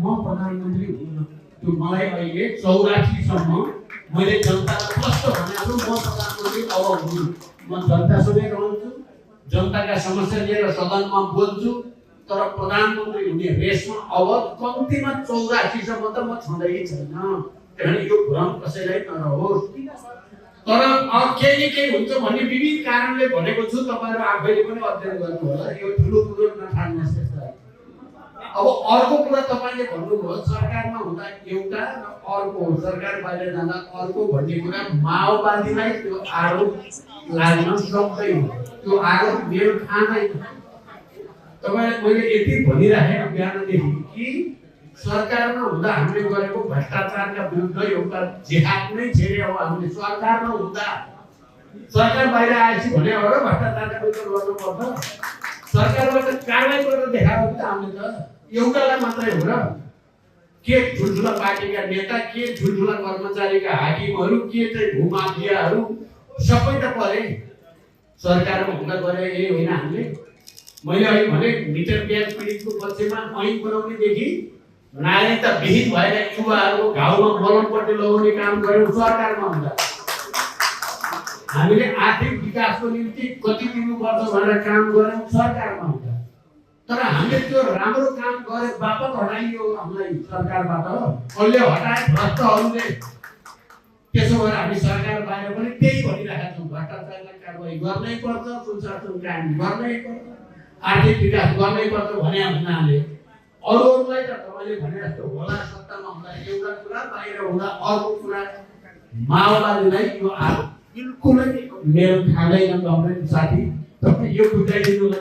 म प्रधानमन्त्री हुन त्यो मलाई अहिले 84 सम्म मैले जनतालाई प्रश्न भनेको म प्रधानमन्त्री अब हुनु म जनतासँगै रहन्छु जनताका समस्या लिएर सदनमा बोल्छु तर प्रधानमन्त्री हुने रेसमा अब कम्तीमा 84 सम्म त म छँदै छैन किनभने यो भ्रम कसैलाई नरहोस् तर केही हुन्छ भन्ने विविध कारणले भनेको छु तपाईहरु आफैले पनि अध्ययन गर्नु होला यो ठुलो कुरो नठान्नुहोस् यसलाई अब अर्को कुरा तपाईले भन्नुभयो सरकारमा हुँदा एउटा र अर्को सरकार बाहिर जाँदा अर्को भन्ने कुरा माओवादीलाई त्यो आरोप लाग्न सक्दैन त्यो आरोप मेरो थाहा नै तपाईले मैले यति भनिराखे बिहानदेखि कि सरकारमा हुँदा हामीले गरेको भ्रष्टाचारका विरुद्ध एउटा जिहाद नै छेड्यो अब हामीले सरकारमा हुँदा सरकार बाहिर आएपछि भने हो र भ्रष्टाचारका विरुद्ध गर्नुपर्छ सरकारबाट कारबाही गरेर देखायो त हामीले त एउटालाई मात्रै हो र के ठुल्ठुला पार्टीका नेता के ठुल्ठुला कर्मचारीका हाकिमहरू के चाहिँ भूमाफियाहरू सबै त परे सरकारमा हुँदा गरे यही होइन हामीले मैले अहिले भने मिटर ब्याज पीडितको पक्षमा ऐन बनाउनेदेखि नागरिकता विहीन भएका युवाहरूको घाउमा मलमपट्टि लगाउने काम गर्यौं सरकारमा हुँदा हामीले आर्थिक विकासको निम्ति कति दिनुपर्छ भनेर काम गर्यौं सरकारमा हुँदा तर हामीले त्यो राम्रो काम गरे बापत हटाइयो हामीलाई सरकारबाट कसले हटाए भ्रष्टहरूले त्यसो भएर हामी सरकार बाहिर पनि त्यही भनिरहेका छौँ भ्रष्टाचारलाई कारबाही गर्नै पर्छ सुशासन कायम गर्नै पर्छ आर्थिक विकास गर्नै पर्छ भने हुनाले अरूहरूलाई त तपाईले भने जस्तो होला सत्तामा हुँदा एउटा कुरा बाहिर हुँदा अर्को कुरा माओवादीलाई यो आरोप बिल्कुलै मेरो थाहा छैन कमरेड साथी तपाईँ यो बुझाइदिनु होला।